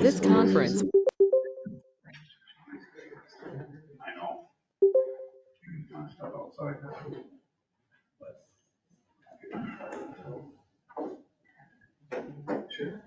This conference. I know. Stuff outside. Sure.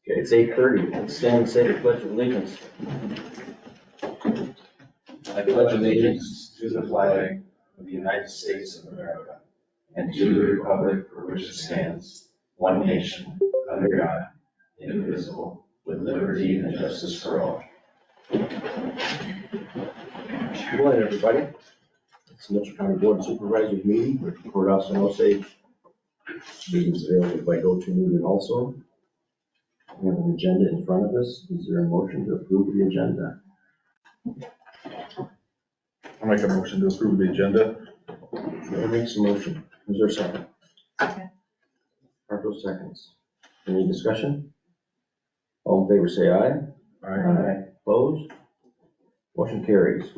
Okay, it's 8:30. Let's stand and say the Pledge of Allegiance. I pledge allegiance to the flag of the United States of America and to the republic for which it stands, one nation, under God, indivisible, with liberty and justice for all. Good morning, everybody. It's the Mitchell County Board of Supervisors meeting. We're courthouse in Osage. Meeting's available by GoToMeeting also. We have an agenda in front of us. Is there a motion to approve the agenda? I'll make a motion to approve the agenda. Whoever makes a motion, is there a second? Second. Marco seconds. Any discussion? All in favor say aye. Aye. Opposed? Motion carries.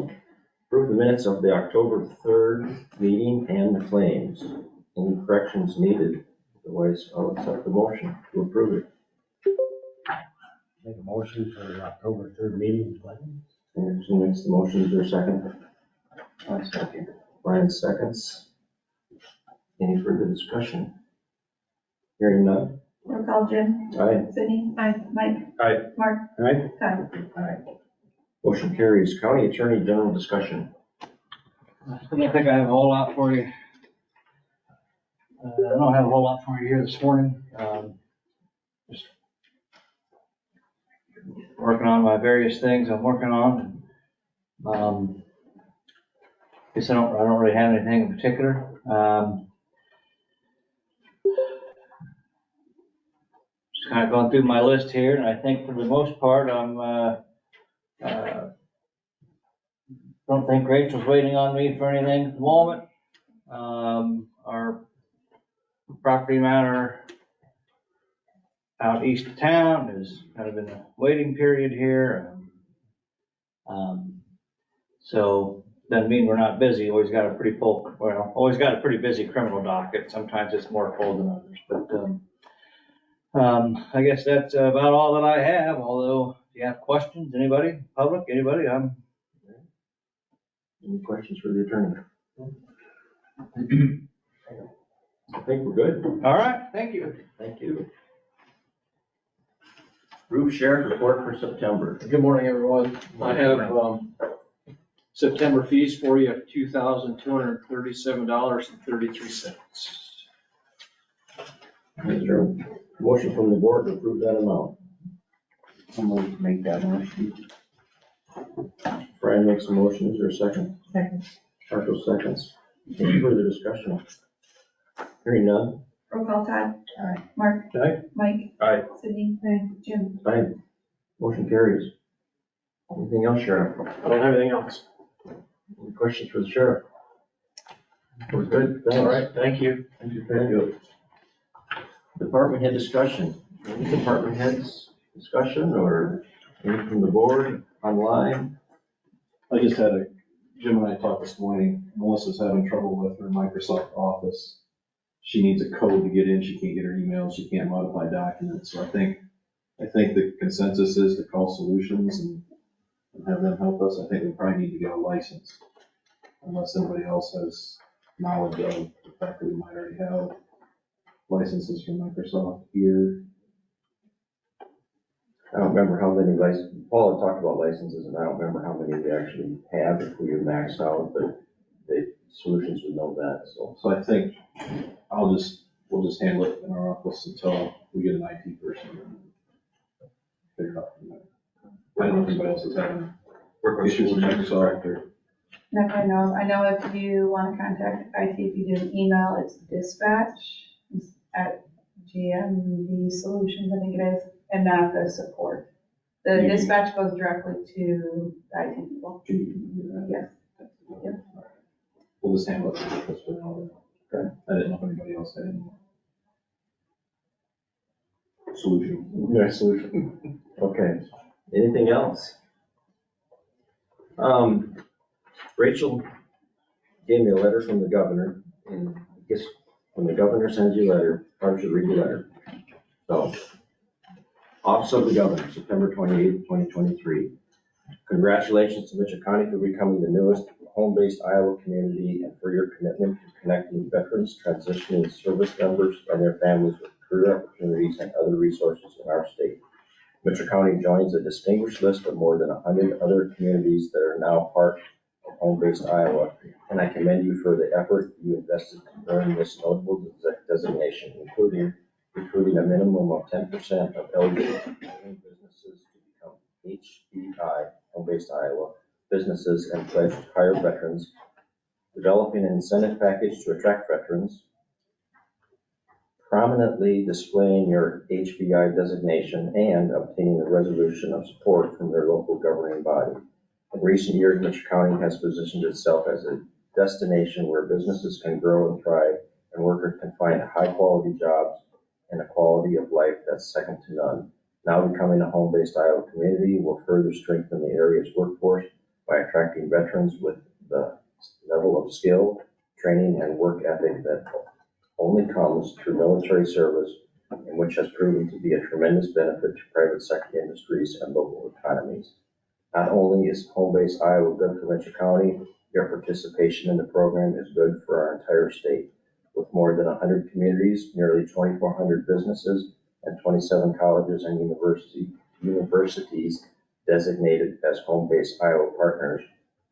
Approve the minutes of the October 3rd meeting and the claims. Any corrections needed? Otherwise, I'll accept the motion to approve it. Make a motion for the October 3rd meeting. Anderson makes the motion. Is there a second? I'll second. Brian seconds. Any further discussion? Hearing none. Roll call, Jim. Aye. Sydney. Aye. Mike. Aye. Mark. Aye. Tyler. Aye. Motion carries. County Attorney General discussion. I don't think I have a whole lot for you. I don't have a whole lot for you here this morning. Just working on my various things I'm working on. Guess I don't really have anything in particular. Just kind of going through my list here, and I think for the most part, don't think Rachel's waiting on me for anything at the moment. Our property matter out east of town is kind of in a waiting period here. So doesn't mean we're not busy. Always got a pretty full, well, always got a pretty busy criminal docket. Sometimes it's more full than others, but I guess that's about all that I have. Although, if you have questions, anybody, public, anybody, Any questions for the attorney? I think we're good. all right, thank you. Thank you. Roof Sheriff report for September. Good morning, everyone. I have September fees for you of $2,237.33. Is there a motion from the board to approve that amount? Someone make that motion. Brian makes a motion. Is there a second? Second. Marco seconds. Any further discussion? Hearing none. Roll call, Todd. Aye. Mark. Aye. Mike. Aye. Sydney. Aye. Jim. Aye. Motion carries. Anything else, Sheriff? I don't have anything else. Any questions for the sheriff? We're good. Thanks. All right, thank you. Thank you. Thank you. Department head discussion. Any department heads discussion or any from the board online? I just Jim and I talked this morning, Melissa's having trouble with her Microsoft Office. She needs a code to get in, she can't get her emails, she can't modify documents, so I think the consensus is to call Solutions and have them help us. I think we probably need to get a license, unless anybody else has knowledge of the fact that we might already have licenses from Microsoft here. I don't remember how many licenses, Paul had talked about licenses, and I don't remember how many we actually have if we are maxed out, but the Solutions would know that, so. So I think we'll just handle it in our office until we get an IT person. Figure it out from there. I don't know if anybody else is having issues with Microsoft or. No, I know if you want to contact IT, if you do an email, it's dispatch@GMD Solutions, I think it is, and not the support. The dispatch goes directly to the IT people. Yes. Yep. We'll we'll just handle it for now. Okay. I didn't know if anybody else had any solution. Nice solution. Okay, anything else? Rachel gave me a letter from the governor, and I guess when the governor sends you a letter, I should read the letter. So, Office of the Governor, September 28th, 2023. Congratulations to Mitchell County for becoming the newest home-based Iowa community and for your commitment to connecting veterans, transitioning service members and their families with career opportunities and other resources in our state. Mitchell County joins a distinguished list of more than 100 other communities that are now part of home-based Iowa, and I commend you for the effort you invested to earn this notable designation, including recruiting a minimum of 10% of eligible businesses to become HBI, home-based Iowa businesses, and pledge to hire veterans, developing an incentive package to attract veterans, prominently displaying your HBI designation, and obtaining a resolution of support from their local governing body. In recent years, Mitchell County has positioned itself as a destination where businesses can grow and thrive and workers can find high-quality jobs and a quality of life that's second to none. Now becoming a home-based Iowa community will further strengthen the area's workforce by attracting veterans with the level of skill, training, and work ethic that only comes through military service, and which has proven to be a tremendous benefit to private sector industries and local economies. Not only is home-based Iowa good for Mitchell County, your participation in the program is good for our entire state. With more than 100 communities, nearly 2,400 businesses, and 27 colleges and universities designated as home-based Iowa partners,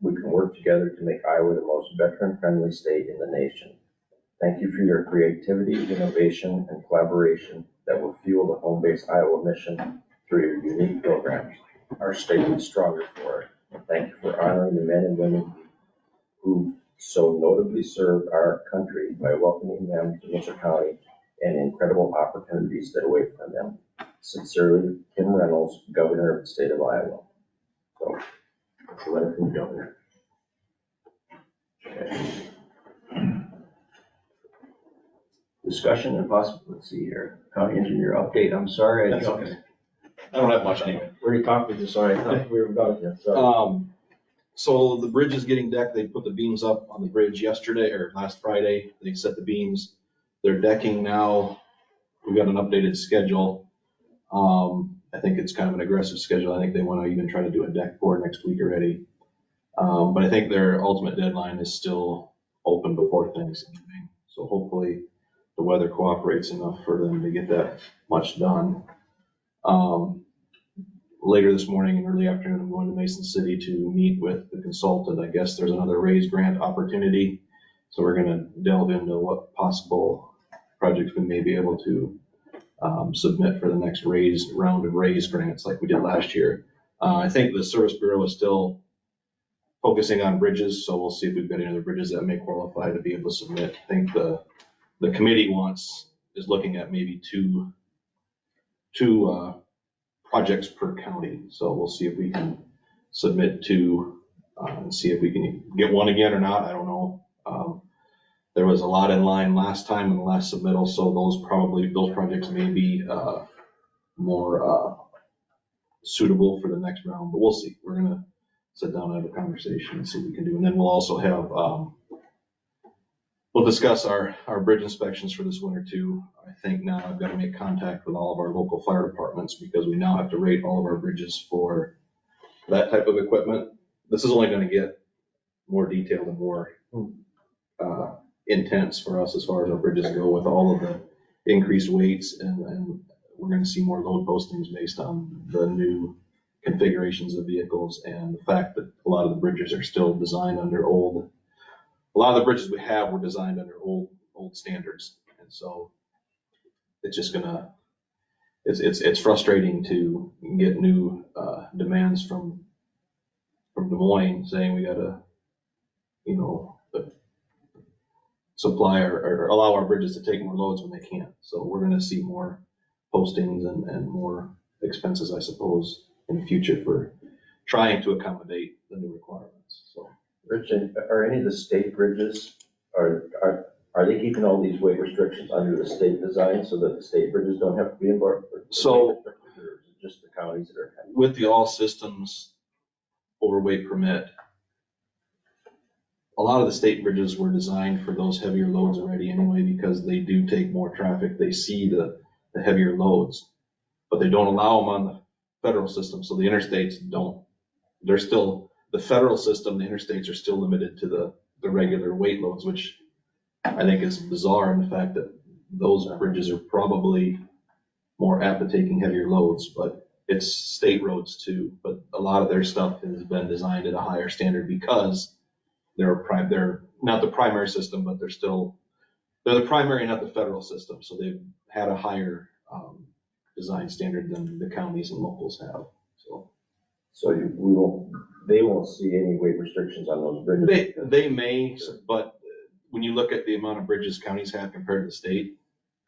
we can work together to make Iowa the most veteran-friendly state in the nation. Thank you for your creativity, innovation, and collaboration that will fuel the home-based Iowa mission through your unique programs. Our state is stronger for it. Thank you for honoring the men and women who so notably served our country by welcoming them to Mitchell County and incredible opportunities that await for them. Sincerely, Kim Reynolds, Governor of the State of Iowa. So, that's a letter from the governor. Okay. Discussion and possible, let's see here, county engineer update. I'm sorry. That's okay. I don't have much anyway. We already talked with you, sorry. I thought we were done yet. Sorry. So the bridge is getting decked. They put the beams up on the bridge yesterday or last Friday. They set the beams. They're decking now. We've got an updated schedule. I think it's kind of an aggressive schedule. I think they want to even try to do a deck pour next week already. But I think their ultimate deadline is still open before Thanksgiving. So hopefully the weather cooperates enough for them to get that much done. Later this morning and early afternoon, I'm going to Mason City to meet with the consultant. I guess there's another raise grant opportunity. So we're going to delve into what possible projects we may be able to submit for the next round of raise grants like we did last year. I think the Service Bureau is still focusing on bridges, so we'll see if we've got any other bridges that may qualify to be able to submit. I think the committee is looking at maybe two projects per county. So we'll see if we can submit two and see if we can get one again or not. I don't know. There was a lot in line last time in the last submittal, so those projects may be more suitable for the next round, but we'll see. We're gonna sit down and have a conversation and see what we can do. And then we'll also have, we'll discuss our bridge inspections for this winter too. I think now I've got to make contact with all of our local fire departments because we now have to rate all of our bridges for that type of equipment. This is only going to get more detailed and more intense for us as far as our bridges go with all of the increased weights, and we're going to see more load postings based on the new configurations of vehicles and the fact that a lot of the bridges are still designed under old. A lot of the bridges we have were designed under old standards, and so it's just gonna. It's frustrating to get new demands from Des Moines saying we gotta, supply or allow our bridges to take more loads when they can't. So we're gonna see more postings and more expenses, I suppose, in the future for trying to accommodate the new requirements. So Rich, are any of the state bridges, are they keeping all these weight restrictions under the state design so that the state bridges don't have to be embarked? So- Or is it just the counties that are? With the all systems overweight permit, a lot of the state bridges were designed for those heavier loads already anyway, because they do take more traffic. They see the heavier loads, but they don't allow them on the federal system. So the interstates don't, they're still, the federal system, the interstates are still limited to the regular weight loads, which I think is bizarre in the fact that those bridges are probably more apt at taking heavier loads, but it's state roads too. But a lot of their stuff has been designed at a higher standard because they're not the primary system, but they're the primary, not the federal system. So they've had a higher design standard than the counties and locals have. So they won't see any weight restrictions on those bridges? They may, but when you look at the amount of bridges counties have compared to the state,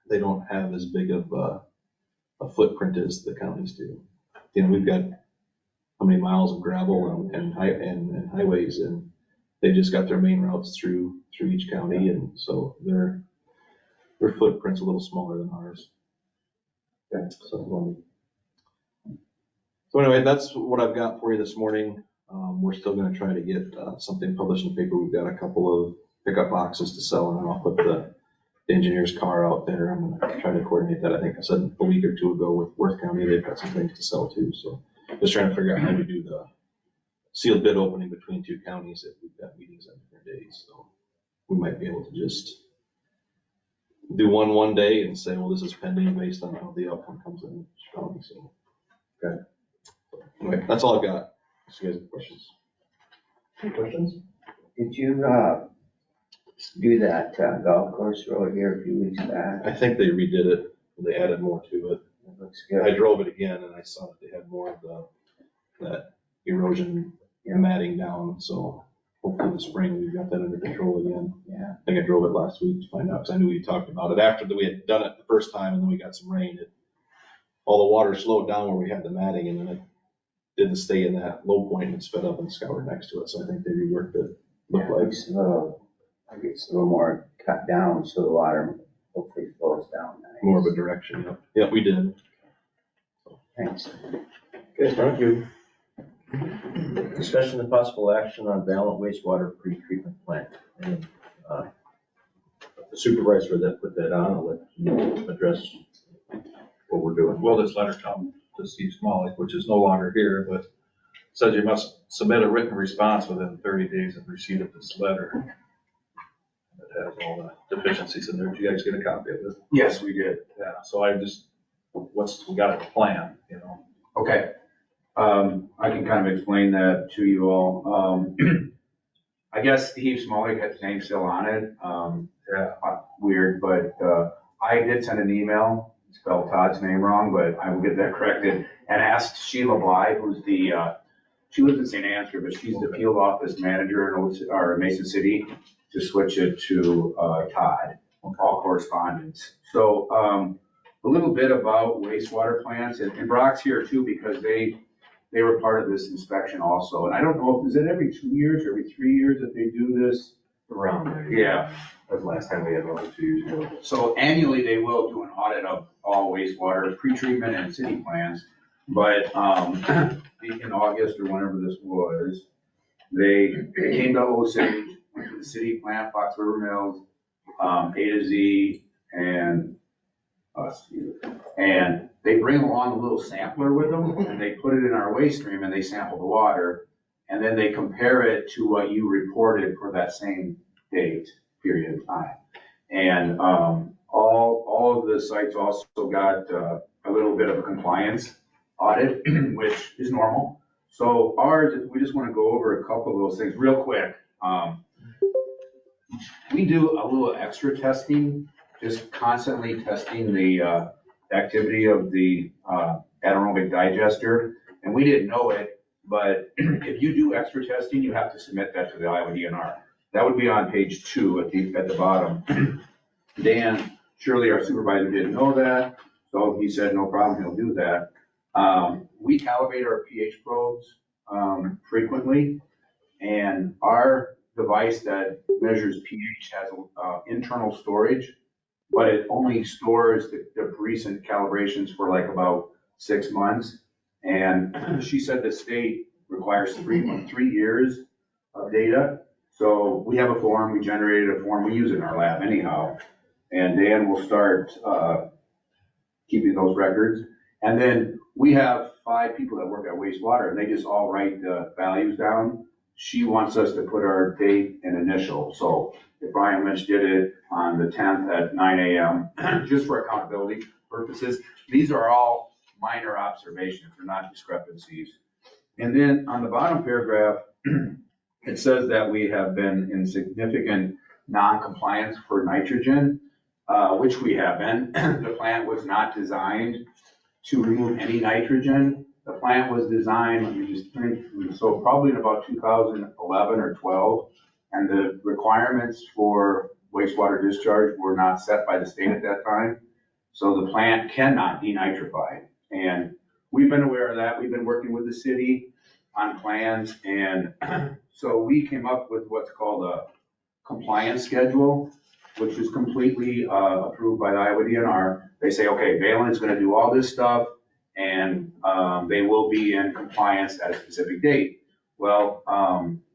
they don't have as big of a footprint as the counties do. You know, we've got how many miles of gravel and highways, and they just got their main routes through each county, and so their footprint's a little smaller than ours. Okay. So anyway, that's what I've got for you this morning. We're still gonna try to get something published in the paper. We've got a couple of pickup boxes to sell, and then I'll put the engineer's car out there. I'm gonna try to coordinate that. I think I said a week or two ago with Worth County, they've got some things to sell too. So just trying to figure out how we do the sealed bid opening between two counties if we've got meetings on different days. So we might be able to just do one day and say, well, this is pending based on how the outcome comes in each county. So, okay. Anyway, that's all I've got. So you guys have questions? Any questions? Did you do that golf course road here a few weeks back? I think they redid it. They added more to it. It looks I good. drove it again and I saw that they had more of that erosion matting down. So hopefully in the spring we've got that under control again. Yeah. I think I drove it last week to find out, because I knew we talked about it after we had done it the first time, and then we got some rain. All the water slowed down where we had the matting, and then it didn't stay in that low point and it sped up and scoured next to it. So I think they reworked it. Looked Yeah, like it's a little more cut down so the water hopefully flows down. Nice. more of a direction. Yep. Yeah, we did. Thanks. Okay, thank you. Discussion and possible action on Valent wastewater pretreatment plant. And, the supervisor that put that on, I'll let you address what we're doing. Well, this letter come to Steve Smalley, which is no longer here, but says you must submit a written response within 30 days of receipt of this letter. It has all the deficiencies in there. Did you guys get a copy of it? Yes, we did. Yeah, so we got a plan, you know? Okay. I can kind of explain that to you all. I guess Steve Smalley had his name still on it. Weird, but I did send an email, spelled Todd's name wrong, but I will get that corrected, and asked Sheila Bly, who's she lives in St. Ansgar, but she's the field office manager in Mason City, to switch it to Todd, all correspondence. So a little bit about wastewater plants, and Brock's here too, because they were part of this inspection also. And I don't know, is it every 2 years or every 3 years that they do this? Around there. Yeah. That's the last time we had one, 2 years ago. So annually, they will do an audit of all wastewater, pretreatment and city plants. But in August or whenever this was, they came to Osage, went to the city plant, Fox River Mills, A to Z, and us. And they bring along a little sampler with them, and they put it in our waste stream, and they sample the water. And then they compare it to what you reported for that same date, period of time. And all of the sites also got a little bit of a compliance audit, which is normal. So ours, we just want to go over a couple of those things real quick. We do a little extra testing, just constantly testing the activity of the anaerobic digester. And we didn't know it, but if you do extra testing, you have to submit that to the Iowa DNR. That would be on page 2 at the bottom. Dan Shirley, our supervisor, didn't know that, so he said no problem, he'll do that. We calibrate our pH probes frequently, And our device that measures pH has internal storage, but it only stores the recent calibrations for like about 6 months. And she said the state requires 3 years of data. So we have a form, we generated a form, we use it in our lab anyhow. And Dan will start keeping those records. And then we have 5 people that work at wastewater, and they just all write the values down. She wants us to put our date and initial. So if Brian Lynch did it on the 10th at 9 a.m., just for accountability purposes, these are all minor observations, they're not discrepancies. And then on the bottom paragraph, it says that we have been in significant non-compliance for nitrogen, which we have been. The plant was not designed to remove any nitrogen. The plant was designed, let me just think, so probably in about 2011 or 12, and the requirements for wastewater discharge were not set by the state at that time. So the plant cannot denitrify. And we've been aware of that. We've been working with the city on plans. And so we came up with what's called a compliance schedule, which is completely approved by the Iowa DNR. They say, okay, Valent's gonna do all this stuff, and they will be in compliance at a specific date. Well,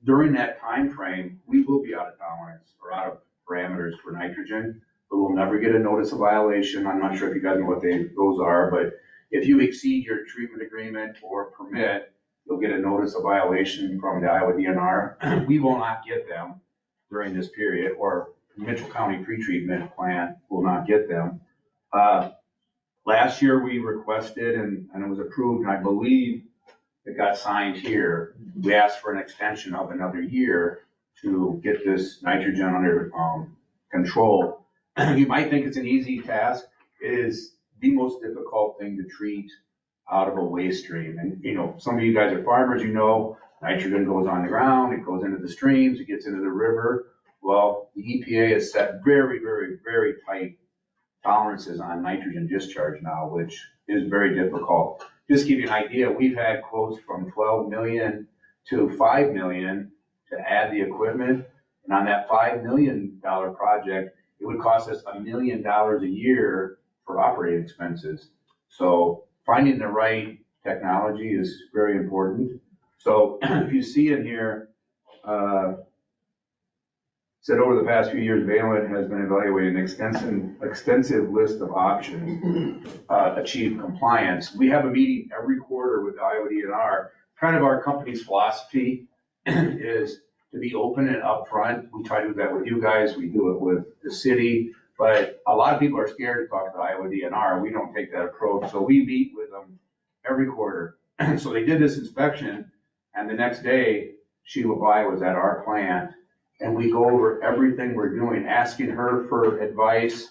during that time frame, we will be out of tolerance or out of parameters for nitrogen, but we'll never get a notice of violation. I'm not sure if you guys know what those are, but if you exceed your treatment agreement or permit, you'll get a notice of violation from the Iowa DNR. We will not get them during this period, or Mitchell County pretreatment plant will not get them. Last year we requested and it was approved, and I believe it got signed here. We asked for an extension of another year to get this nitrogen under control. You might think it's an easy task. It is the most difficult thing to treat out of a waste stream. And you know, some of you guys are farmers, you know, nitrogen goes on the ground, it goes into the streams, it gets into the river. Well, the EPA has set very, very, very tight tolerances on nitrogen discharge now, which is very difficult. Just to give you an idea, we've had quotes from 12 million to 5 million to add the equipment. And on that $5 million project, it would cost us $1 million a year for operating expenses. So finding the right technology is very important. So if you see in here, said over the past few years, Valent has been evaluating an extensive list of options achieve compliance. We have a meeting every quarter with the Iowa DNR. Kind of our company's philosophy is to be open and upfront. We try to do that with you guys. We do it with the city, but a lot of people are scared to talk to the Iowa DNR. We don't take that approach. So we meet with them every quarter. So they did this inspection, and the next day, Sheila Bly was at our plant, and we go over everything we're doing, asking her for advice,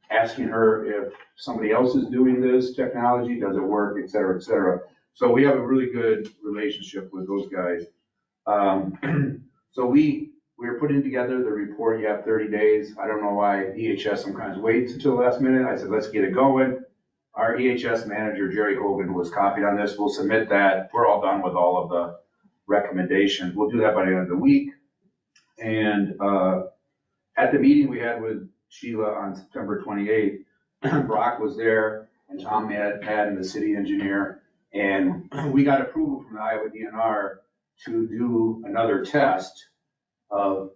asking her if somebody else is doing this technology, does it work, et cetera, et cetera. So we have a really good relationship with those guys. So we were putting together the report. You have 30 days. I don't know why EHS sometimes waits until the last minute. I said, let's get it going. Our EHS manager, Jerry Hogan, was copied on this. We'll submit that. We're all done with all of the recommendations. We'll do that by the end of the week. And at the meeting we had with Sheila on September 28th, Brock was there, and Tom had and the city engineer, and we got approval from the Iowa DNR to do another test of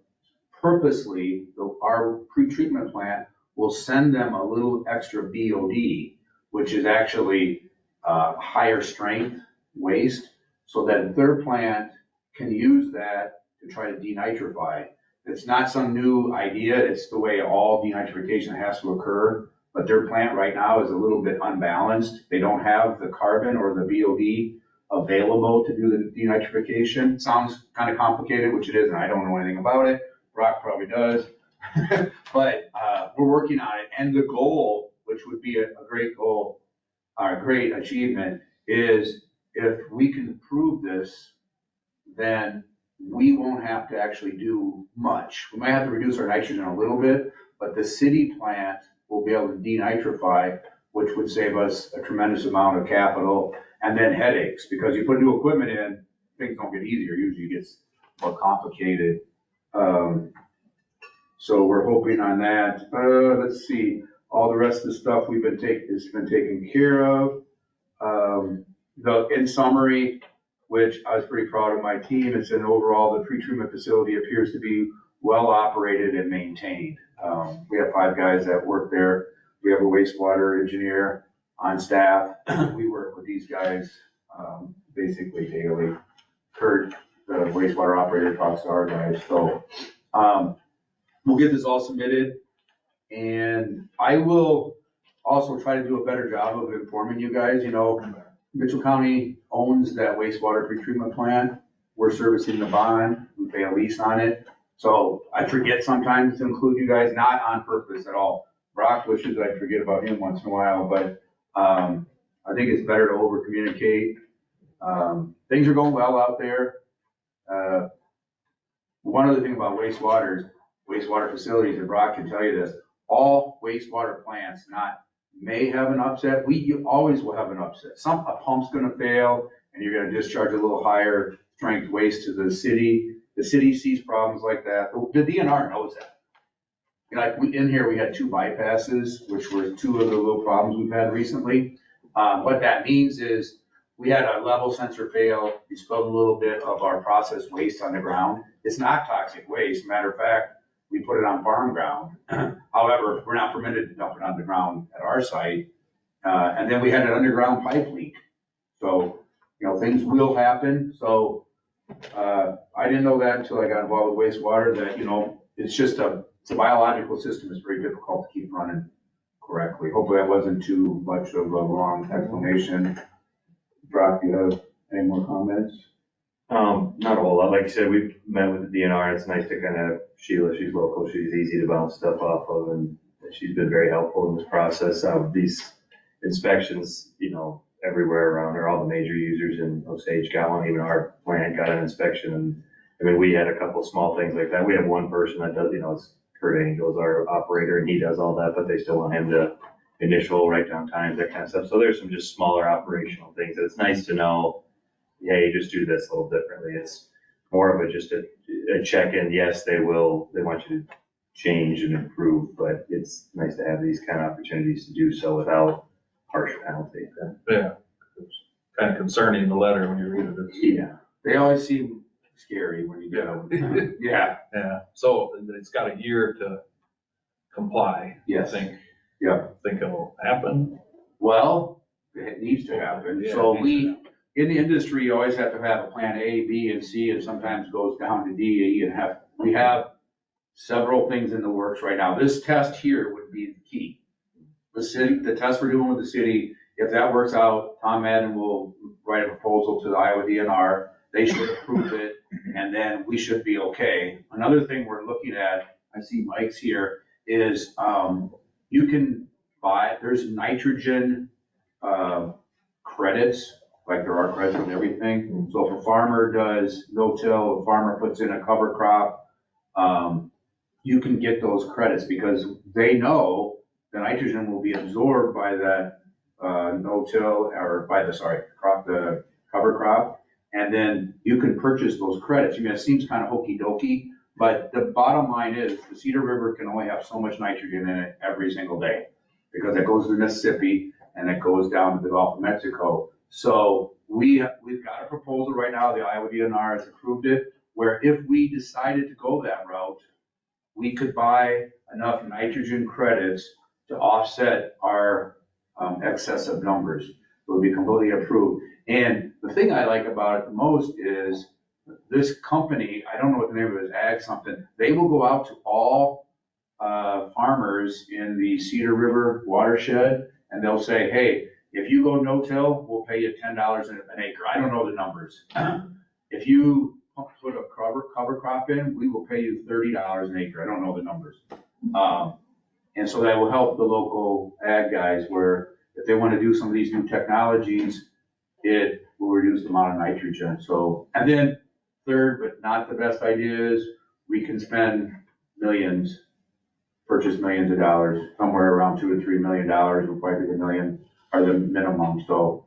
purposely, our pretreatment plant will send them a little extra BOD, which is actually higher strength waste, so that their plant can use that to try to denitrify. It's not some new idea, it's the way all denitrification has to occur, but their plant right now is a little bit unbalanced. They don't have the carbon or the BOD available to do the denitrification. Sounds kind of complicated, which it is, and I don't know anything about it. Brock probably does. But we're working on it, and the goal, which would be a great goal, a great achievement, is if we can prove this, then we won't have to actually do much. We might have to reduce our nitrogen a little bit, but the city plant will be able to denitrify, which would save us a tremendous amount of capital and then headaches, because you put new equipment in, things don't get easier, usually it gets more complicated. So we're hoping on that. Let's see, all the rest of the stuff it's been taken care of. In summary, which I was pretty proud of my team, it's an overall, the pretreatment facility appears to be well operated and maintained. We have 5 guys that work there. We have a wastewater engineer on staff. We work with these guys basically daily. Kurt, the wastewater operator, talks to our guys. So we'll get this all submitted, and I will also try to do a better job of informing you guys. You know, Mitchell County owns that wastewater pretreatment plant. We're servicing the bond. We pay a lease on it. So I forget sometimes to include you guys, not on purpose at all. Brock wishes I'd forget about him once in a while, but I think it's better to over communicate. Things are going well out there. One other thing about wastewater facilities, and Brock can tell you this, all wastewater plants may have an upset. You always will have an upset. A pump's gonna fail and you're gonna discharge a little higher strength waste to the city. The city sees problems like that. The DNR knows that. Like in here, we had 2 bypasses, which were 2 of the little problems we've had recently. What that means is we had a level sensor fail. We spilled a little bit of our processed waste on the ground. It's not toxic waste. Matter of fact, we put it on farm ground. However, we're not permitted to dump it on the ground at our site. And then we had an underground pipe leak. So, you know, things will happen. So I didn't know that until I got involved with wastewater, that, you know, it's a biological system. It's very difficult to keep running correctly. Hopefully that wasn't too much of a long explanation. Brock, do you have any more comments? Not a whole lot. Like you said, we've met with the DNR. It's nice to kind of, Sheila, she's local. She's easy to bounce stuff off of, and she's been very helpful in this process of these inspections, you know, everywhere around her. All the major users in Osage got one. Even our plant got an inspection. And I mean, we had a couple small things like that. We have one person that does, you know, it's Kurt Angel's our operator, and he does all that, but they still want him to initial, write down times, that kind of stuff. So there's some just smaller operational things that it's nice to know, hey, just do this a little differently. It's more of just a check-in. Yes, they want you to change and improve, but it's nice to have these kind of opportunities to do so without harsh penalty. Yeah, it's kind of concerning, the letter when you read it. Yeah, they always seem scary when you get them. Yeah. Yeah, so it's got a year to comply. Yes. I think. Yeah. Think it'll happen? Well, it needs to happen. Yeah, So it needs to in the industry, you always have to have a plan A, B, and C, and sometimes goes down to D, E, and F. We have several things in the works right now. This test here would be the key. The test we're doing with the city, if that works out, Tom Madden will write a proposal to the Iowa DNR. They should approve it, and then we should be okay. Another thing we're looking at, I see Mike's here, is you can buy, there's nitrogen credits, like there are credits with everything. So if a farmer does no-till, a farmer puts in a cover crop, you can get those credits because they know the nitrogen will be absorbed by that no-till, or by the cover crop, and then you can purchase those credits. I mean, it seems kind of hokey dokey, but the bottom line is the Cedar River can only have so much nitrogen in it every single day because it goes to Mississippi and it goes down to the Gulf of Mexico. So we've got a proposal right now, the Iowa DNR has approved it, where if we decided to go that route, we could buy enough nitrogen credits to offset our excessive numbers. It would be completely approved. And the thing I like about it the most is this company, I don't know what the name of it is, Ag something, they will go out to all farmers in the Cedar River watershed, and they'll say, hey, if you go no-till, we'll pay you $10 an acre. I don't know the numbers. If you put a cover crop in, we will pay you $30 an acre. I don't know the numbers. And so that will help the local ag guys where if they want to do some of these new technologies, it will reduce the amount of nitrogen. So, and then third, but not the best idea is we can spend millions, purchase millions of dollars, somewhere around $2 to $3 million, will probably be $1 million are the minimum. So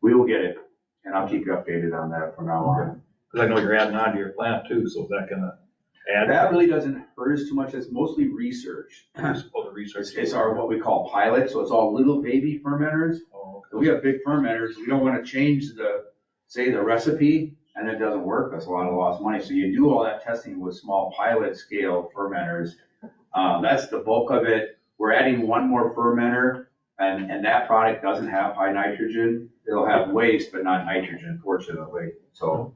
we will get it, and I'll keep you updated on that from now on. Because I know you're adding on to your plant too, so is that gonna add? That really doesn't hurt us too much, it's mostly research. Oh, the research. It's our, what we call pilot, so it's all little baby fermenters. Oh, So we have big fermenters, we don't wanna change say the recipe, and it doesn't work, that's a lot of lost money. So you do all that testing with small pilot scale fermenters. That's the bulk of it. We're adding one more fermenter, and that product doesn't have high nitrogen. It'll have waste, but not nitrogen, fortunately, so.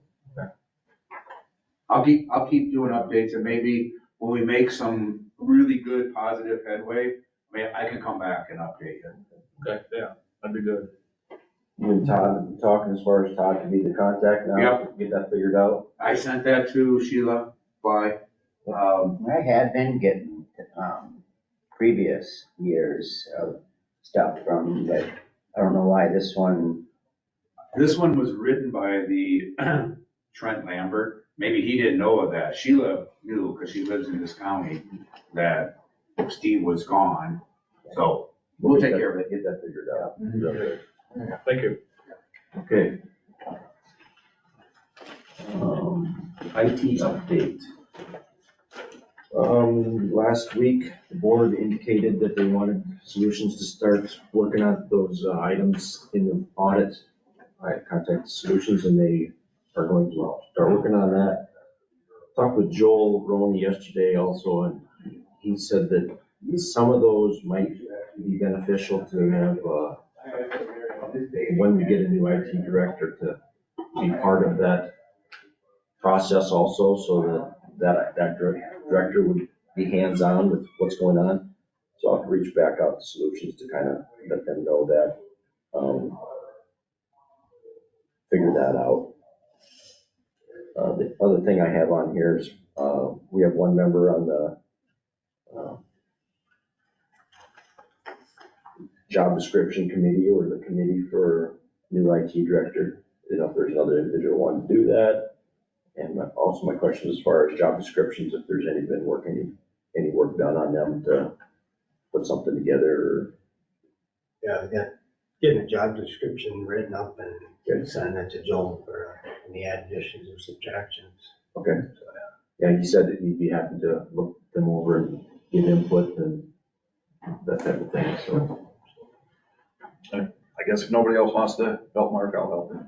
I'll keep doing updates, and maybe when we make some really good positive headway, I can come back and update you. okay, yeah, that'd be good. You and Todd, talking as far as Todd to be the contact now? Yep. Get that figured out? I sent that to Sheila by, I had been getting, previous years of stuff from, but I don't know why this one, this one was written by the Trent Lambert. Maybe he didn't know of that. Sheila knew, because she lives in this county, that Steve was gone. So we'll take care of it. Get that figured out. Thank you. Okay. IT update. Last week, the board indicated that they wanted Solutions to start working on those items in the audit. I contacted Solutions and they are going to start working on that. Talked with Joel Roney yesterday also, and he said that some of those might be beneficial to have, when we get a new IT director, to be part of that process also, so that director would be hands-on with what's going on. So I'll reach back out to Solutions to kind of let them know that, figure that out. The other thing I have on here is, we have one member on the, job description committee, or the committee for new IT director. You know, if there's another individual wanting to do that. And also my question as far as job descriptions, if there's any work done on them to put something together. Yeah, we got getting a job description written up and send that to Joel for any additions or subtractions. Okay. Yeah, he said that he'd be happy to look them over and give input and that type of thing, so. I guess if nobody else wants to help Mark, I'll help him.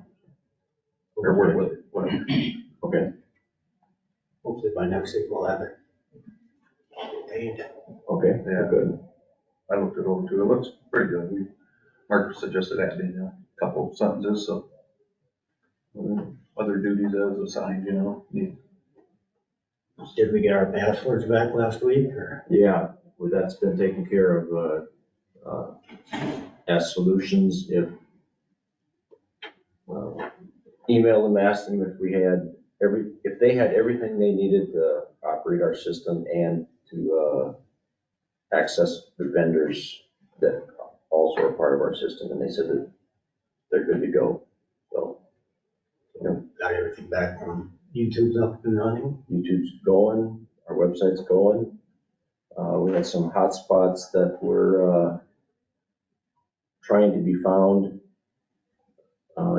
Or work with it, whatever. Okay, Hopefully by next week we'll have it contained. okay, Yeah. good. I looked it over too, it looks pretty good. Mark suggested adding a couple sentences, so other duties as assigned, you know. Did we get our passwords back last week or? Yeah, well, that's been taken care of, as Solutions. If, email them, ask them if we had if they had everything they needed to operate our system and to, access the vendors that also are part of our system, and they said that they're good to go, so. Got everything back from YouTube's up and running? YouTube's going, our website's going. We had some hotspots that were trying to be found.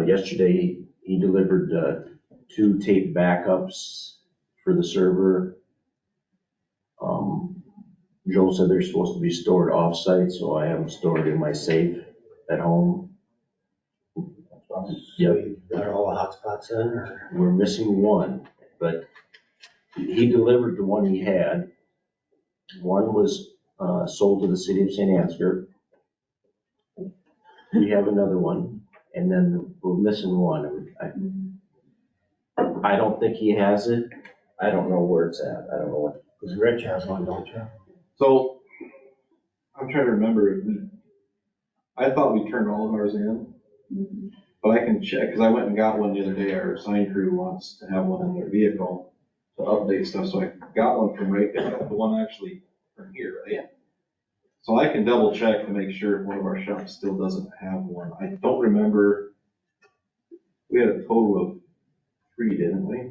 Yesterday, he delivered 2 tape backups for the server. Joel said they're supposed to be stored off-site, so I have them stored in my safe at home. So Yep. you got all the hotspots in or? We're missing one, but he delivered the one he had. One was sold to the city of St. Ansgar. We have another one, and then we're missing one. I don't think he has it. I don't know where it's at. I don't know what. Because Rich has one, don't you? So, I'm trying to remember if I thought we turned all of ours in, but I can check, because I went and got one the other day. Our sign crew wants to have one in their vehicle to update stuff, so I got one from right there, the one actually from here, right? Yeah. So I can double check to make sure if one of our shops still doesn't have one. I don't remember, we had a total of 3, didn't we?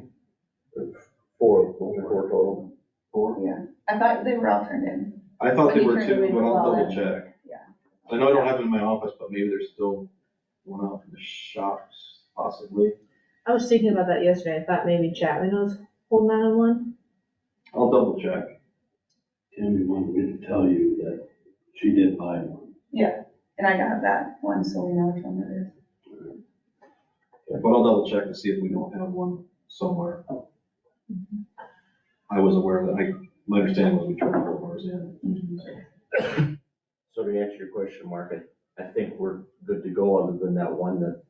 4 total. 4? Yeah, I thought they were all turned in. I thought they When you were turn them 2, in, but I'll well, double then- check. yeah. I know I don't have them in my office, but maybe there's still one out in the shops, possibly. I was thinking about that yesterday. I thought maybe Chapman was holding on one. I'll double check. Tammy wanted me to tell you that she did buy one. Yeah, and I got that one, so we know which one it is. But I'll double check to see if we don't have one somewhere. I was aware that, my understanding was we turned all of ours in. So to answer your question, Mark, I think we're good to go other than that one that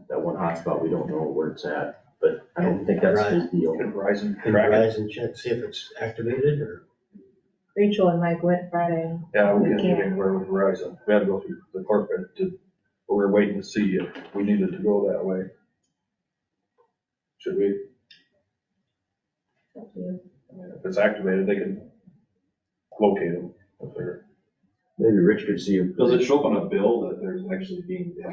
that one hotspot, we don't know where it's at. But I don't think that's his deal. Can Verizon check, see if it's activated or? Rachel and Mike went Friday. Yeah, we We can't can't. get anywhere with Verizon. We had to go through the corporate but we're waiting to see if we needed to go that way. Should we? Up to you. I mean, if it's activated, they can locate them if they're. Maybe Rich could see if. Does it show up on a bill that there's actually being used?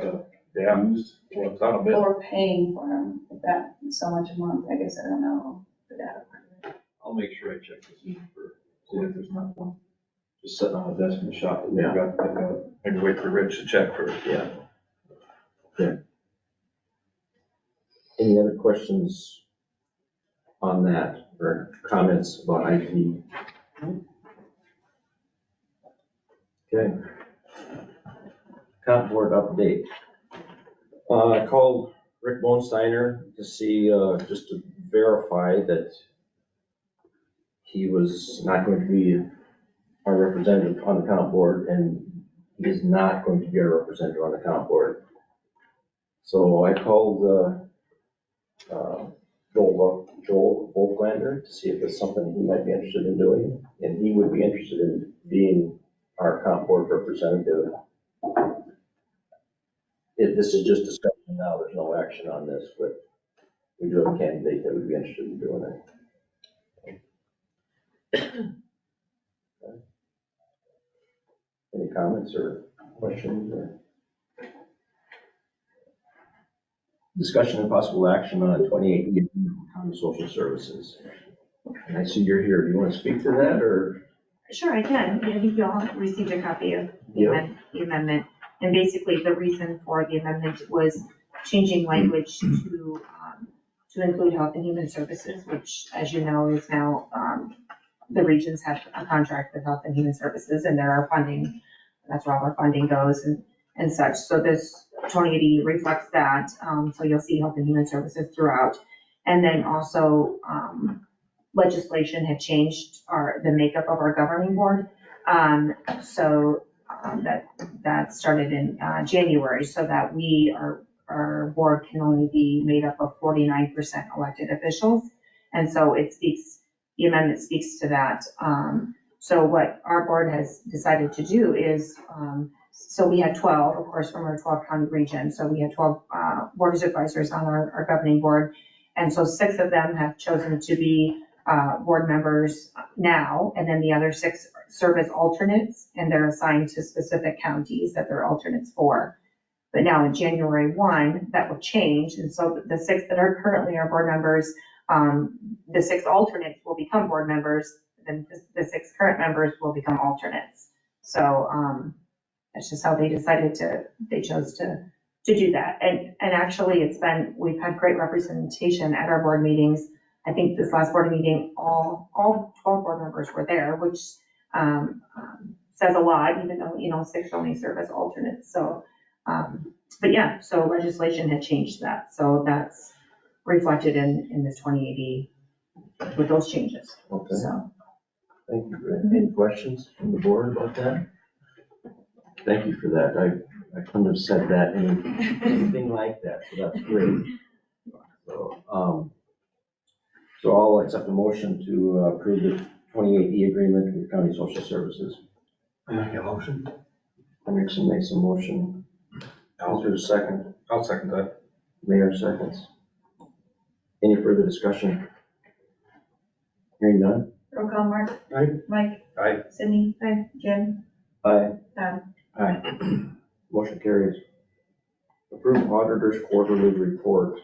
Well, it's on a bill. Or paying for them, if that, so much a month, I guess, I don't know, the data. I'll make sure I check this in see if there's not one. Just sitting on a desk in the shop that we've got to pick up. Maybe wait for Rich to check first. Yeah. Okay. Any other questions on that or comments about IT? Okay. Comp board update. I called Rick Bonsteiner to see, just to verify that he was not going to be our representative on the comp board, and he is not going to be our representative on the comp board. So I called Joel Volklander to see if it's something he might be interested in doing, and he would be interested in being our comp board representative. This is just discussion now, there's no action on this, but we do have a candidate that would be interested in doing it. Any comments or questions or? Discussion and possible action on a 28E county social services. And I see you're here. Do you want to speak to that or? Sure, I can. I think you all received a copy of Yeah. the amendment. And basically, the reason for the amendment was changing language to include health and human services, which, as you know, is now, the regions have a contract with health and human services, and there are funding, that's where all our funding goes and such. So this 2080 reflects that. So you'll see health and human services throughout. And then also, legislation had changed the makeup of our governing board. That started in January, so that our board can only be made up of 49% elected officials. And so the amendment speaks to that. So what our board has decided to do is, so we had 12, of course, from our 12 county region. So we had 12 board of supervisors on our governing board. And so 6 of them have chosen to be board members now, and then the other 6 serve as alternates, and they're assigned to specific counties that they're alternates for. But now in January 1, that will change, and so the 6 that are currently our board members, the 6 alternates will become board members, then the 6 current members will become alternates. So that's just how they chose to do that. And actually we've had great representation at our board meetings. I think this last board meeting, all 12 board members were there, which says a lot, even though, 6 only serve as alternates. So, but yeah, so legislation had changed that. So that's reflected in this 2080 with those changes. Okay. So. Thank you, Rick. Any questions from the board about that? Thank you for that. I couldn't have said that anything like that, so that's great. So I'll accept a motion to approve the 28E agreement with county social services. I'll make a motion. Nixon makes a motion. Is there a second? I'll second that. Mayor seconds. Any further discussion? Hearing none? Roll call, Mark. Aye. Mike. Aye. Sydney. Aye. Jim. Aye. Tom. Aye. Motion carries. Approve auditor's quarterly report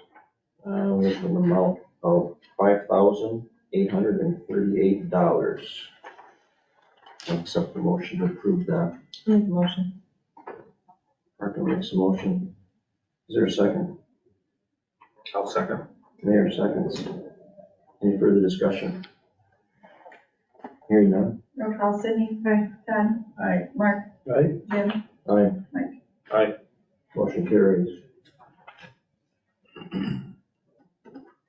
with an amount of $5,838. I'll accept the motion to approve that. Make a motion. Martin makes a motion. Is there a second? I'll second. Mayor seconds. Any further discussion? Hearing none. Roll call, Sydney. Don. Aye. Mark. Right? Jim. Aye. Mike. Aye. Motion carries.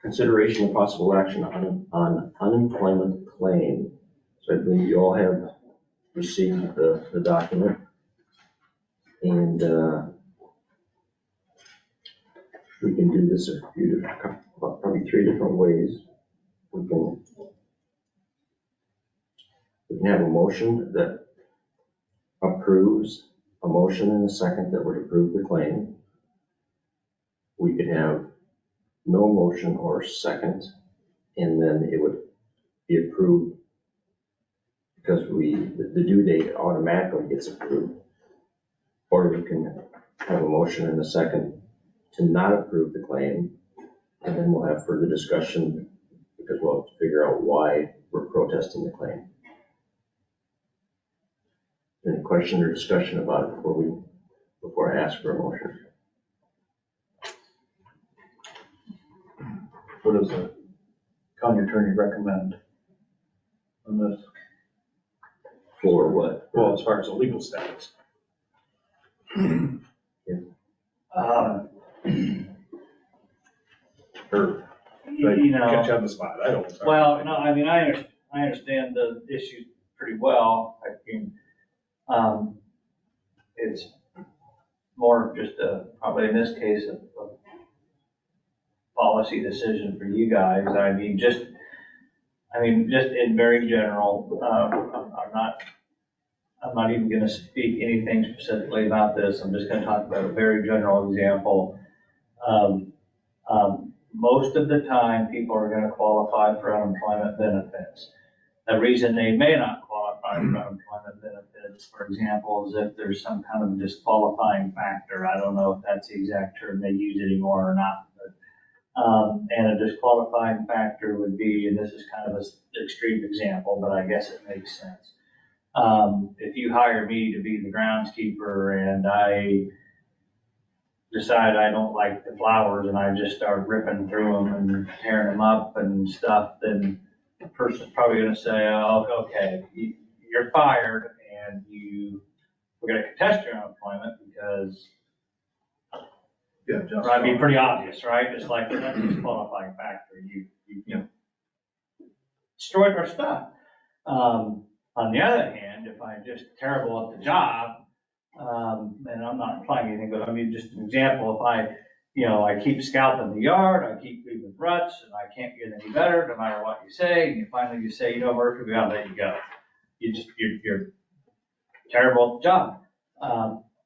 Consideration of possible action on unemployment claim. So I believe you all have received the document. And we can do this a few different, probably 3 different ways. We can have a motion that approves, a motion and a second that would approve the claim. We could have no motion or second, and then it would be approved because the due date automatically gets approved. Or we can have a motion and a second to not approve the claim, and then we'll have further discussion because we'll have to figure out why we're protesting the claim. Any question or discussion about it before I ask for a motion? What does the county attorney recommend on this? For what? Well, as far as the legal status. Or, should You know. I catch you on the spot? I don't. Well, no, I mean, I understand the issue pretty well. I mean, it's more of just probably in this case, a policy decision for you guys. I mean, just in very general, I'm not even gonna speak anything specifically about this. I'm just gonna talk about a very general example. Most of the time, people are gonna qualify for unemployment benefits. The reason they may not qualify for unemployment benefits, for example, is if there's some kind of disqualifying factor. I don't know if that's the exact term they use anymore or not, but, and a disqualifying factor would be, and this is kind of an extreme example, but I guess it makes sense. If you hire me to be the groundskeeper and I decide I don't like the flowers and I just start ripping through them and tearing them up and stuff, then the person's probably gonna say, oh, okay, you're fired and we're gonna contest your unemployment because it'd be pretty obvious, right? It's like, that's a disqualifying factor. You destroyed our stuff. On the other hand, if I'm just terrible at the job, and I'm not implying anything, but I mean, just an example, if I keep scalping the yard, I keep leaving ruts, and I can't get any better, no matter what you say, and you say, Murphy, we gotta let you go. You're terrible at the job.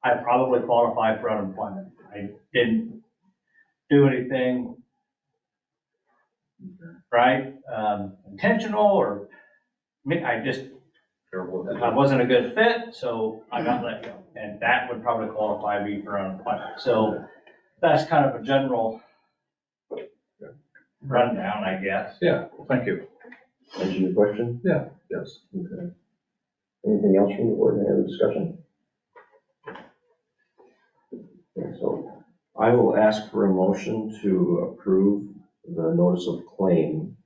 I probably qualify for unemployment. I didn't do anything, right, intentional, or I wasn't a good fit, so I got let go. And that would probably qualify me for unemployment. So that's kind of a general rundown, I guess. Yeah, thank you. Answer your question? Yeah, yes. Okay. Anything else from the board? Any other discussion? Okay, so I will ask for a motion to approve the notice of claim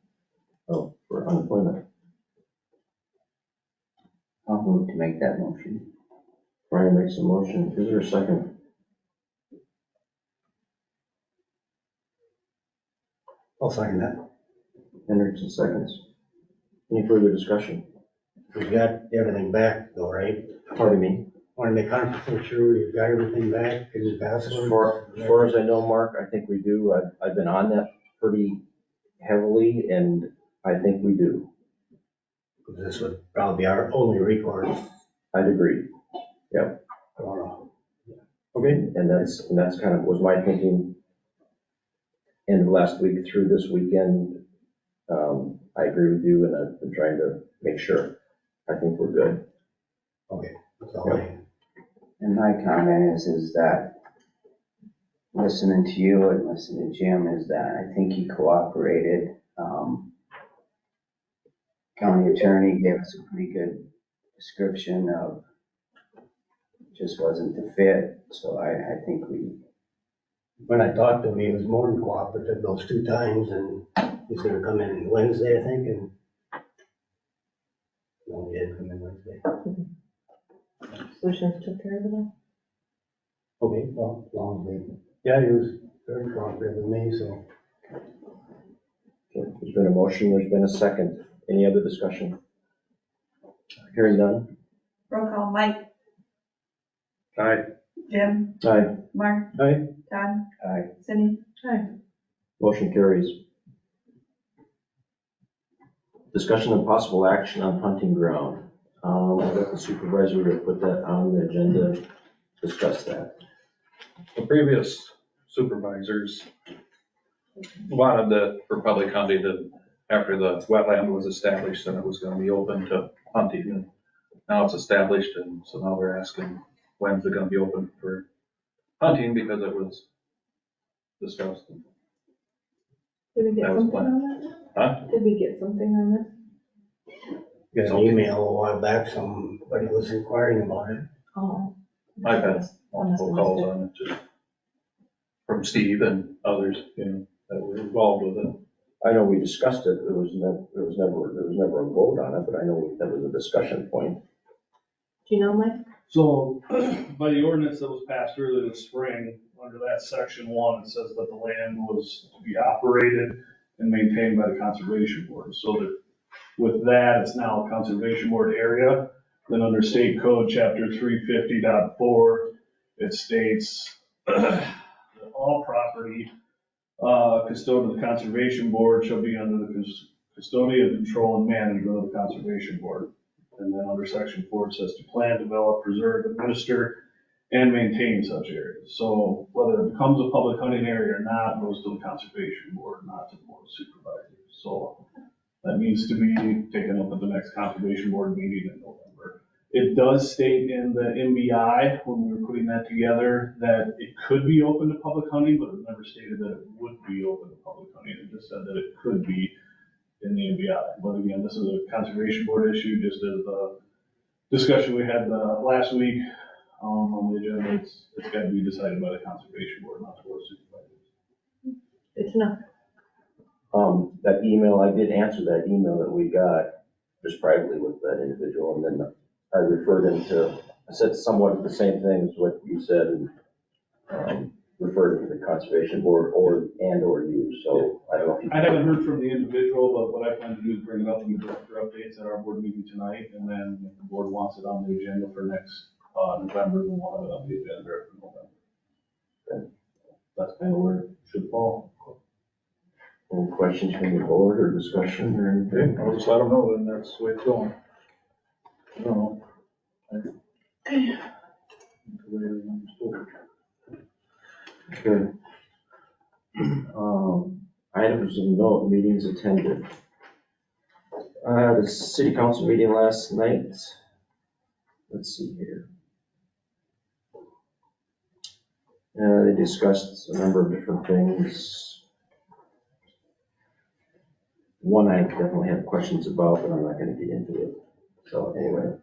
for unemployment. I'll move to make that motion. Brian makes a motion. Is there a second? I'll second that. Hendrickson seconds. Any further discussion? We've got everything back though, right? Pardon me? Want to make 100% sure we've got everything back? Is it As password? far as I know, Mark, I think we do. I've been on that pretty heavily, and I think we do. This would probably be our only recourse. I'd agree. Yep. I don't know. Okay. And that's kind of was my thinking. End of last week through this weekend, I agree with you, and I've been trying to make sure. I think we're good. Okay. That's all I have. And my comment is that listening to you and listening to Jim is that I think he cooperated. County attorney gave us a pretty good description of just wasn't the fit. So I think we When I talked to him, he was more than cooperative those 2 times, and he's gonna come in Wednesday, I think, and no, he didn't come in Wednesday. Solutions took care of it all. Okay, well, long way. Yeah, he was very cooperative with me, so. Okay, there's been a motion, there's been a second. Any other discussion? Hearing none? Roll call, Mike, Aye. Jim, Aye. Mark, Aye. Todd, Aye. Cindy. Motion carries. Discussion of possible action on hunting ground. I've got the supervisor to put that on the agenda, discuss that. The previous supervisors wanted for public hunting to, after the wetland was established, then it was gonna be open to hunting. And now it's established, and so now we're asking, when's it gonna be open for hunting, because it was discussed. Did we get That was something fine. on that? Huh? Did we get something on that? Got an email a while back, somebody was inquiring about it. Oh. I've had multiple calls on it, just from Steve and others, that were involved with it. I know we discussed it, there was never a vote on it, but I know that was a discussion point. Do you know, Mike? So by the ordinance that was passed earlier this spring, under that section 1, it says that the land was to be operated and maintained by the conservation board. So that with that, it's now a conservation board area. Then under state code, chapter 350.4, it states that all property custodian of the conservation board shall be under the custodian, control, and management of the conservation board. And then under section 4, it says to plan, develop, preserve, administer, and maintain such areas. So whether it becomes a public hunting area or not goes to the conservation board, not to the board of supervisors. So that needs to be taken up at the next conservation board meeting in November. It does state in the MBI, when we were putting that together, that it could be open to public hunting, but it never stated that it would be open to public hunting. It just said that it could be in the MBI. But again, this is a conservation board issue, just as the discussion we had last week on the agenda. It's got to be decided by the conservation board, not the board of supervisors. Good to know. That email, I did answer that email that we got just privately with that individual, and then I referred him to, I said somewhat the same thing as what you said, and referred to the conservation board or you, so I don't know if you. I haven't heard from the individual, but what I plan to do is bring it up in the director updates at our board meeting tonight, and then if the board wants it on the agenda for next November, then we'll have it on the agenda for November. Okay. That's kind of where it should fall. Any questions from the board or discussion or anything? I'll just let them know, then that's the way it's going. I don't know. Good. Items of note, meetings attended. The city council meeting last night. Let's see here. They discussed a number of different things. One I definitely have questions about, but I'm not going to get into it. So anyway,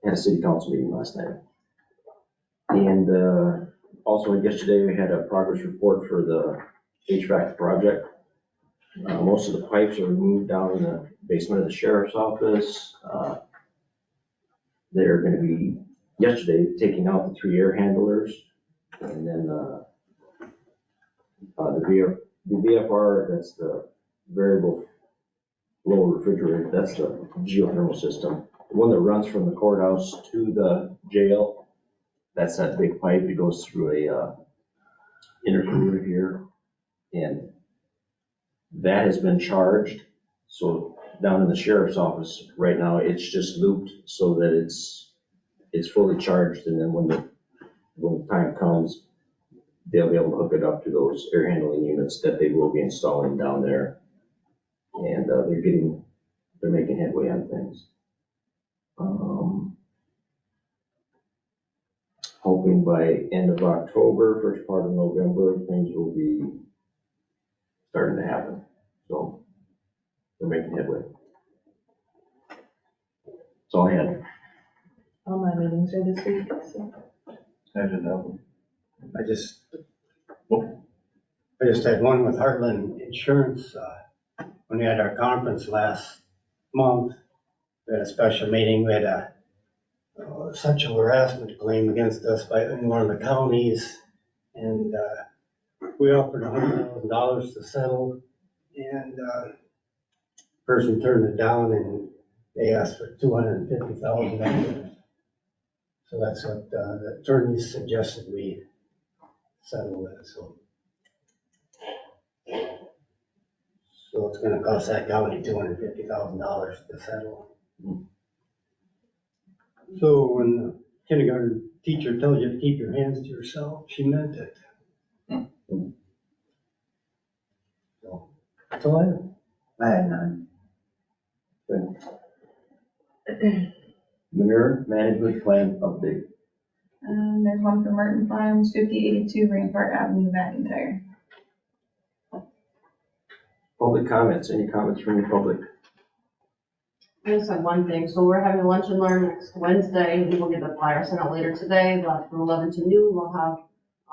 had a city council meeting last night. And also yesterday we had a progress report for the HVAC project. Most of the pipes are removed down in the basement of the sheriff's office. They're going to be, yesterday, taking out the 3 air handlers. And then the VFR, that's the variable flow refrigerator, that's the geothermal system. The one that runs from the courthouse to the jail, that's that big pipe that goes through a intercooler here. And that has been charged. So down in the sheriff's office right now, it's just looped so that it's fully charged. And then when the time comes, they'll be able to hook it up to those air handling units that they will be installing down there. And they're making headway on things. Hoping by end of October, first part of November, things will be starting to happen. So they're making headway. That's all I had. All my meetings are this week, so. I didn't have them. I just I just had one with Heartland Insurance, when we had our conference last month. We had a special meeting, we had a sexual harassment claim against us in one of the counties. And, we offered $100,000 to settle, and, person turned it down and they asked for $250,000. So that's what, the attorneys suggested we settle with, so. So it's gonna cost that county $250,000 to settle. So when the kindergarten teacher tells you to keep your hands to yourself, she meant it. So, that's all I have. I had none. Manure management plan update. There's one for Merton Farms, 5082 Rampart Avenue, McIntyre. Public comments, any comments from the public? I just have one thing, so we're having lunch and learn next Wednesday, and we'll get the flyer sent out later today, but from 11 to noon, we'll have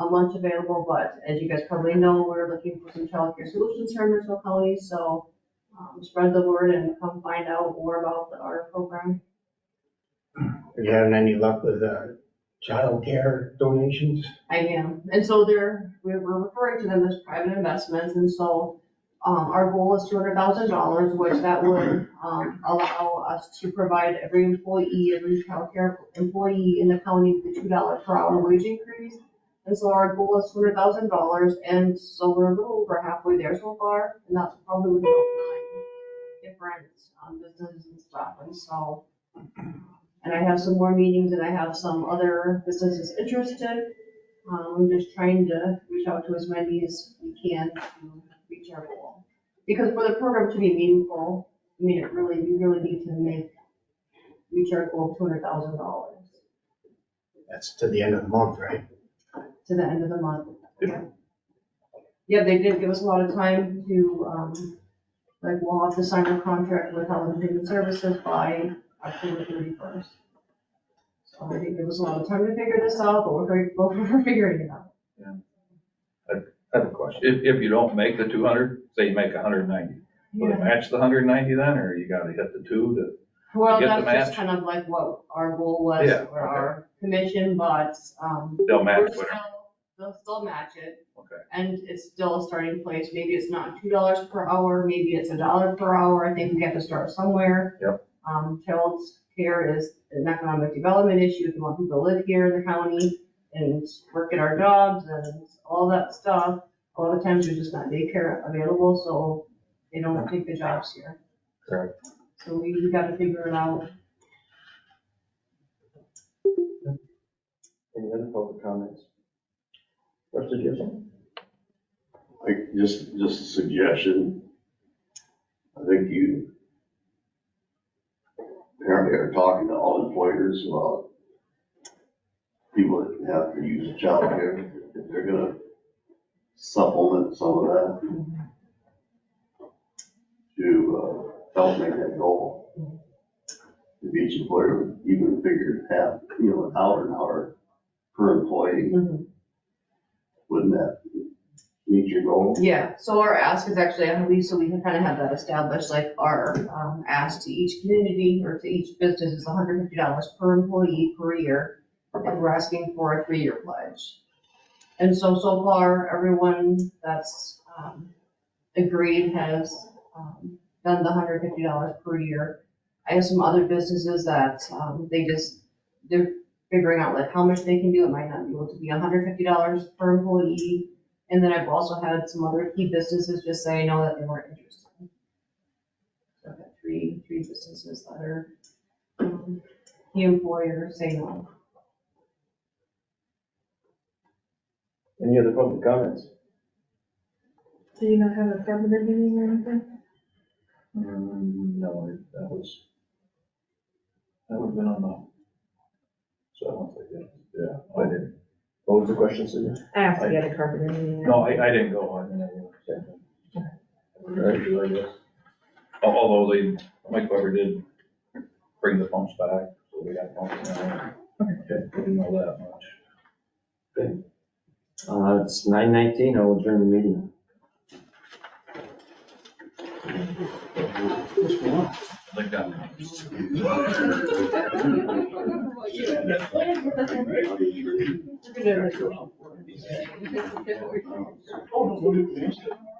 a lunch available, but as you guys probably know, we're looking for some childcare solutions here in Mitchell County, so spread the word and come find out more about our program. Are you having any luck with child care donations? I am, and so we're referring to them as private investments, and so our goal is $200,000, which that would allow us to provide every childcare employee in the county the $2 per hour wage increase. And so our goal is $200,000, and so we're a little over halfway there so far, and that's probably with about 9 different businesses and stuff. And so, and I have some more meetings, and I have some other businesses interested. I'm just trying to reach out to as many as we can to reach our goal. Because for the program to be meaningful, I mean, we really need to reach our goal of $200,000 That's to the end of the month, right? to the end of the month. Yeah, they did give us a lot of time to, we'll have to sign a contract with Health and Human Services by October 31st. So they did give us a lot of time to figure this out, but we're grateful for figuring it out. I have a question. If you don't make the 200, say you make 190, will it Yeah. match the 190 then, or you gotta hit the 2 to? Well, get the that's just match? kind of like what our goal was Yeah, for our commission, but, They'll match we're whatever. they'll still match it. Okay. And it's still a starting place. Maybe it's not $2 per hour, maybe it's $1 per hour. I think we have to start somewhere. Yep. Child care is an economic development issue. If we want people to live here in the county and work at our jobs and all that stuff, a lot of times there's just not daycare available, so they don't take the jobs here. Correct. So we got to figure it out. Any other public comments? Or suggestions? Like, just a suggestion. I think you apparently are talking to all employers about people that have to use childcare, if they're gonna supplement some of that to help make that goal. If each employer would even figure half, an hour per employee, wouldn't that meet your goal? Yeah, so our ask is actually, at least so we can kind of have that established, like our ask to each community or to each business is $150 per employee per year. And we're asking for a 3-year pledge. And so far, everyone that's agreed has done the $150 per year. I have some other businesses that they're figuring out like how much they can do. It might not be able to be $150 per employee. And then I've also had some other key businesses just say no, that they weren't interested. So I've had three businesses that are key employers say no. Any other public comments? Do you not have a cabinet meeting or anything? No, that would've been on the seventh, I guess. Yeah, I didn't. What was the question, Cindy? I asked to get a carpenter meeting. No, I didn't go. I didn't. I guess. Although Mike Weber did bring the pumps back, so we got pumps now. Okay. Didn't know that much. Okay. It's 9:19, I'll adjourn the meeting. Like that. We're gonna-